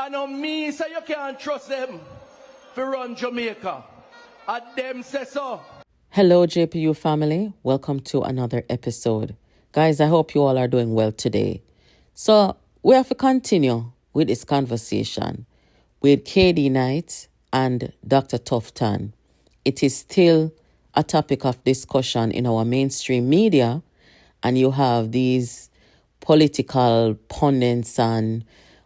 I know me say you can't trust them to run Jamaica. And them say so. Hello, JPU family. Welcome to another episode. Guys, I hope you all are doing well today. So, we have to continue with this conversation with KD Knight and Dr. Tufton. It is still a topic of discussion in our mainstream media, and you have these political pundits and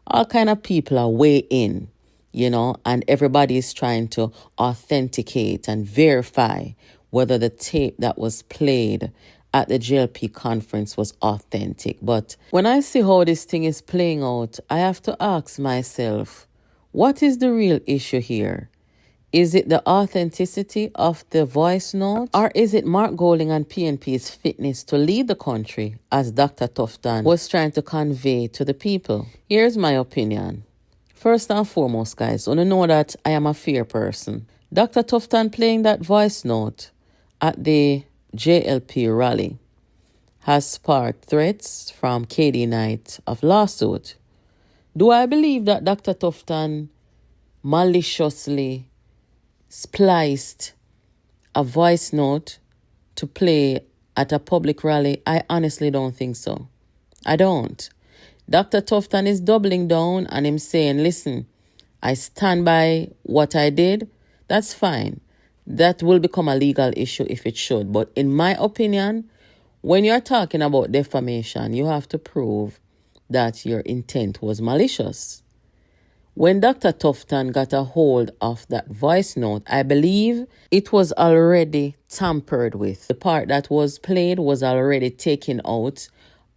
all kind of people are way in, and everybody is trying to authenticate and verify whether the tape that was played at the JLP conference was authentic. But when I see how this thing is playing out, I have to ask myself, what is the real issue here? Is it the authenticity of the voice note? Or is it Mark Golding and PNP's fitness to lead the country, as Dr. Tufton was trying to convey to the people? Here's my opinion. First and foremost, guys, want to know that I am a fair person. Dr. Tufton playing that voice note at the JLP rally has sparked threats from KD Knight of lawsuit. Do I believe that Dr. Tufton maliciously spliced a voice note to play at a public rally? I honestly don't think so. I don't. Dr. Tufton is doubling down and him saying, listen, I stand by what I did. That's fine. That will become a legal issue if it should. But in my opinion, when you're talking about defamation, you have to prove that your intent was malicious. When Dr. Tufton got a hold of that voice note, I believe it was already tampered with. The part that was played was already taken out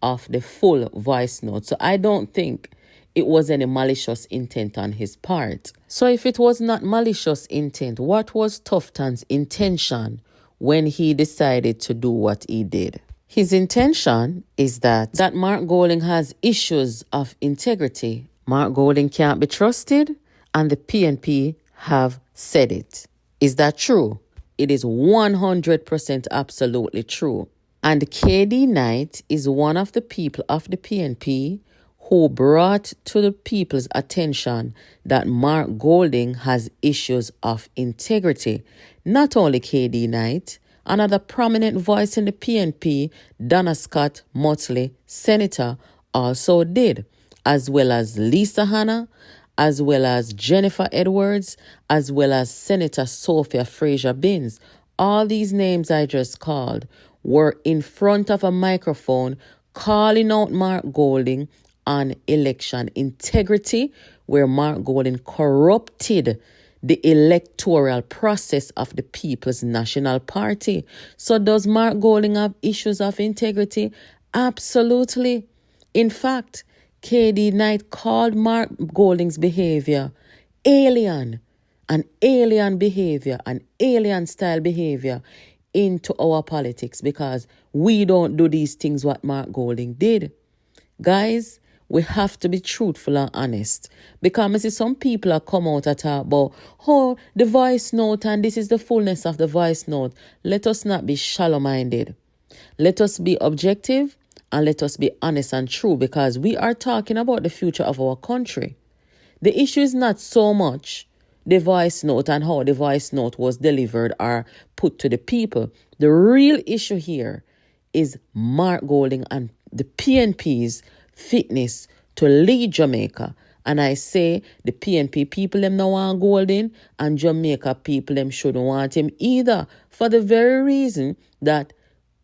of the full voice note. So I don't think it was any malicious intent on his part. So if it was not malicious intent, what was Tufton's intention when he decided to do what he did? His intention is that Mark Golding has issues of integrity. Mark Golding can't be trusted, and the PNP have said it. Is that true? It is 100% absolutely true. And KD Knight is one of the people of the PNP who brought to the people's attention that Mark Golding has issues of integrity. Not only KD Knight, another prominent voice in the PNP, Donna Scott Motley, Senator, also did, as well as Lisa Hanna, as well as Jennifer Edwards, as well as Senator Sophia Fraser-Binns. All these names I just called were in front of a microphone calling out Mark Golding on election integrity, where Mark Golding corrupted the electoral process of the People's National Party. So does Mark Golding have issues of integrity? Absolutely. In fact, KD Knight called Mark Golding's behavior alien, an alien behavior, an alien style behavior into our politics, because we don't do these things what Mark Golding did. Guys, we have to be truthful and honest, because I see some people are come out and talk about, the voice note and this is the fullness of the voice note. Let us not be shallow-minded. Let us be objective and let us be honest and true, because we are talking about the future of our country. The issue is not so much the voice note and how the voice note was delivered or put to the people. The real issue here is Mark Golding and the PNP's fitness to lead Jamaica. And I say the PNP people them no want Golding, and Jamaica people them shouldn't want him either, for the very reason that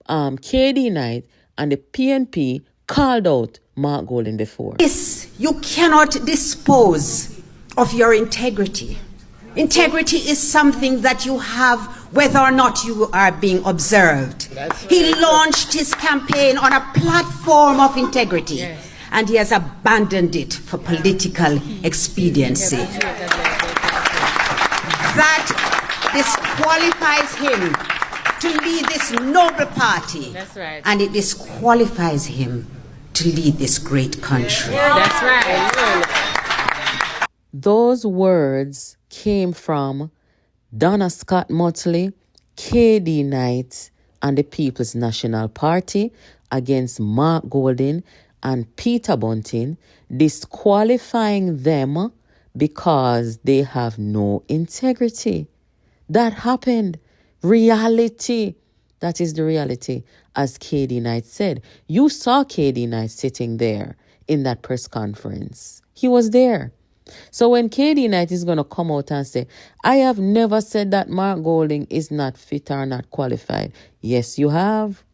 KD Knight and the PNP called out Mark Golding before. Yes, you cannot dispose of your integrity. Integrity is something that you have whether or not you are being observed. He launched his campaign on a platform of integrity, and he has abandoned it for political expediency. That disqualifies him to lead this noble party. That's right. And it disqualifies him to lead this great country. That's right. Those words came from Donna Scott Motley, KD Knight, and the People's National Party against Mark Golding and Peter Bunting, disqualifying them because they have no integrity. That happened. Reality. That is the reality. As KD Knight said, you saw KD Knight sitting there in that press conference. He was there. So when KD Knight is going to come out and say, I have never said that Mark Golding is not fit or not qualified. Yes, you have.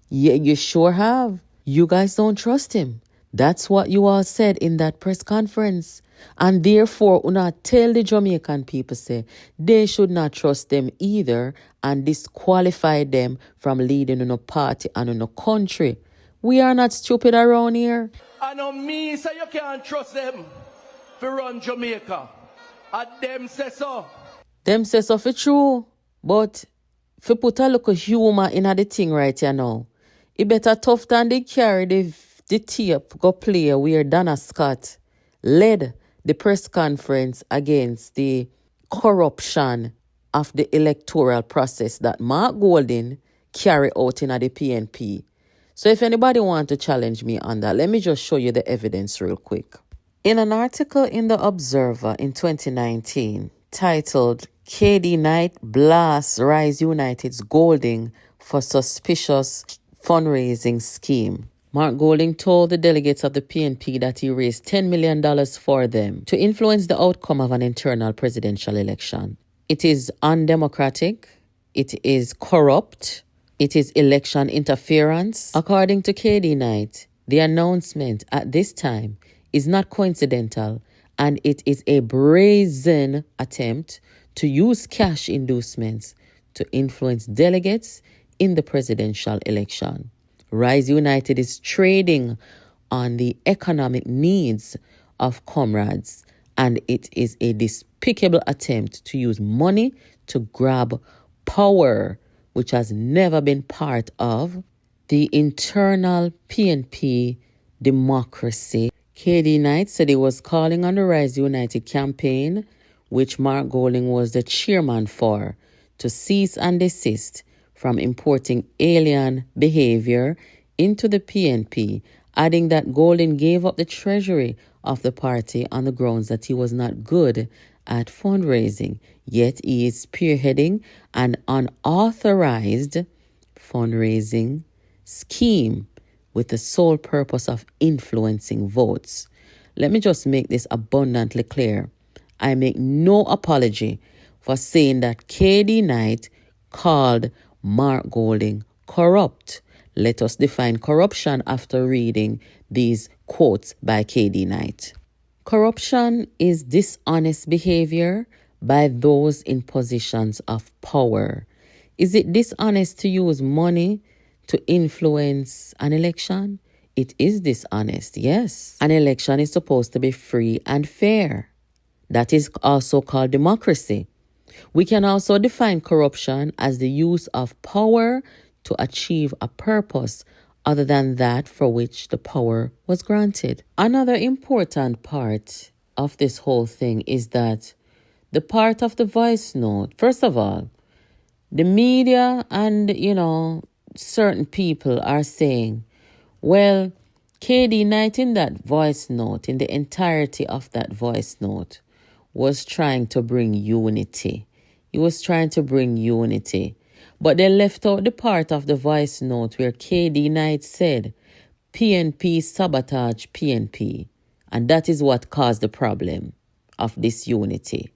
Yeah, you sure have. You guys don't trust him. That's what you all said in that press conference. And therefore, una tell the Jamaican people say they should not trust them either and disqualify them from leading in a party and in a country. We are not stupid around here. I know me say you can't trust them to run Jamaica. And them say so. Them say so for true. But if you put a little humor in the thing right here now, it better Tufton they carry the tape go play where Donna Scott led the press conference against the corruption of the electoral process that Mark Golding carry out in the PNP. So if anybody want to challenge me on that, let me just show you the evidence real quick. In an article in The Observer in 2019 titled KD Knight Blasts Rise United's Golding for Suspicious Fundraising Scheme, Mark Golding told the delegates of the PNP that he raised $10 million for them to influence the outcome of an internal presidential election. It is undemocratic. It is corrupt. It is election interference. According to KD Knight, the announcement at this time is not coincidental, and it is a brazen attempt to use cash inducements to influence delegates in the presidential election. Rise United is trading on the economic needs of comrades, and it is a despicable attempt to use money to grab power, which has never been part of the internal PNP democracy. KD Knight said he was calling on the Rise United campaign, which Mark Golding was the chairman for, to cease and desist from importing alien behavior into the PNP, adding that Golding gave up the treasury of the party on the grounds that he was not good at fundraising, yet he is spearheading an unauthorized fundraising scheme with the sole purpose of influencing votes. Let me just make this abundantly clear. I make no apology for saying that KD Knight called Mark Golding corrupt. Let us define corruption after reading these quotes by KD Knight. Corruption is dishonest behavior by those in positions of power. Is it dishonest to use money to influence an election? It is dishonest, yes. An election is supposed to be free and fair. That is also called democracy. We can also define corruption as the use of power to achieve a purpose other than that for which the power was granted. Another important part of this whole thing is that the part of the voice note, first of all, the media and, certain people are saying, well, KD Knight in that voice note, in the entirety of that voice note, was trying to bring unity. He was trying to bring unity. But they left out the part of the voice note where KD Knight said, PNP sabotage PNP. And that is what caused the problem of this unity.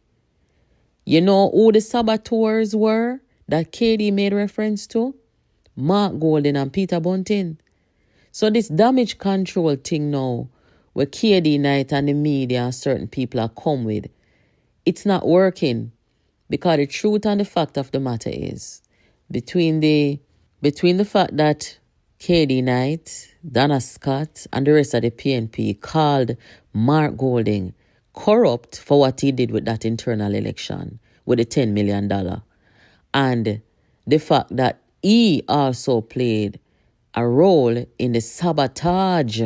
You know who the saboteurs were that KD made reference to? Mark Golding and Peter Bunting. So this damage control thing now, where KD Knight and the media and certain people are come with, it's not working. Because the truth and the fact of the matter is, between the fact that KD Knight, Donna Scott, and the rest of the PNP called Mark Golding corrupt for what he did with that internal election, with the $10 million, and the fact that he also played a role in the sabotage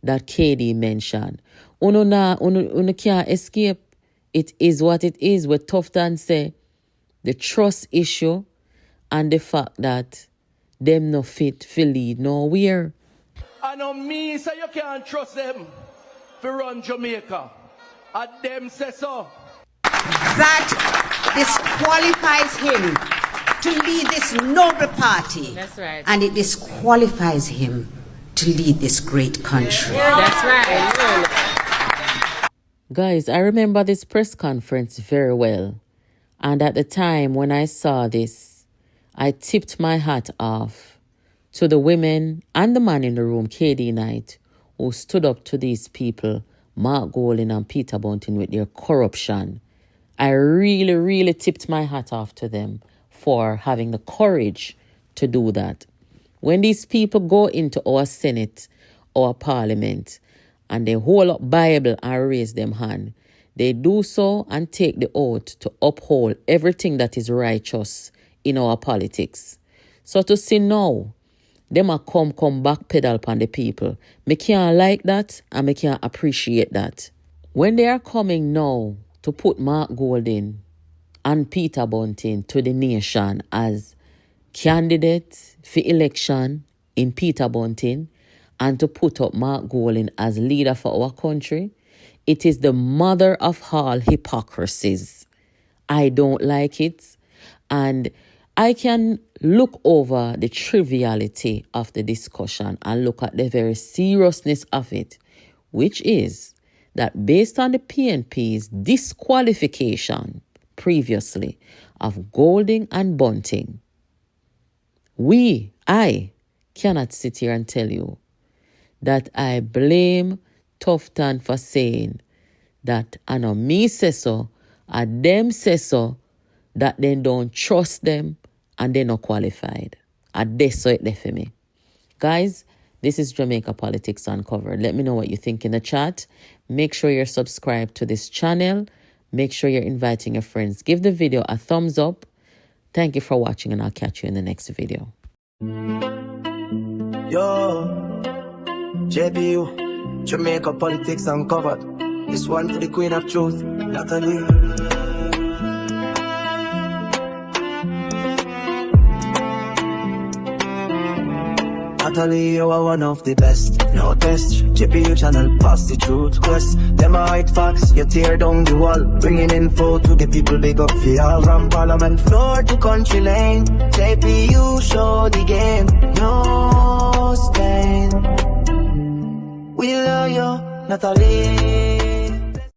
that KD mentioned. Uno can't escape. It is what it is. What Tufton say, the trust issue and the fact that them no fit for lead nowhere. I know me say you can't trust them to run Jamaica. And them say so. That disqualifies him to lead this noble party. That's right. And it disqualifies him to lead this great country. That's right. Guys, I remember this press conference very well. And at the time when I saw this, I tipped my hat off to the women and the man in the room, KD Knight, who stood up to these people, Mark Golding and Peter Bunting, with their corruption. I really, really tipped my hat off to them for having the courage to do that. When these people go into our Senate, our Parliament, and they hold up Bible and raise them hand, they do so and take the oath to uphold everything that is righteous in our politics. So to see now, them a come back pedal upon the people. Me can't like that and me can't appreciate that. When they are coming now to put Mark Golding and Peter Bunting to the nation as candidates for election in Peter Bunting and to put up Mark Golding as leader for our country, it is the mother of all hypocrisies. I don't like it. And I can look over the triviality of the discussion and look at the very seriousness of it, which is that based on the PNP's disqualification previously of Golding and Bunting, I cannot sit here and tell you that I blame Tufton for saying that I know me say so, and them say so, that they don't trust them and they're not qualified. And that's so it there for me. Guys, this is Jamaica Politics Uncovered. Let me know what you think in the chat. Make sure you're subscribed to this channel. Make sure you're inviting your friends. Give the video a thumbs up. Thank you for watching, and I'll catch you in the next video. Yo, JPU, Jamaica Politics Uncovered. This one for the Queen of Truth, Natalie. Natalie, you are one of the best. No test, JPU channel, pass the truth quest. Them are hide facts, you tear down the wall. Bringing info to the people, big up for y'all. From Parliament floor to country lane, JPU show the game. No stain. We love you, Natalie.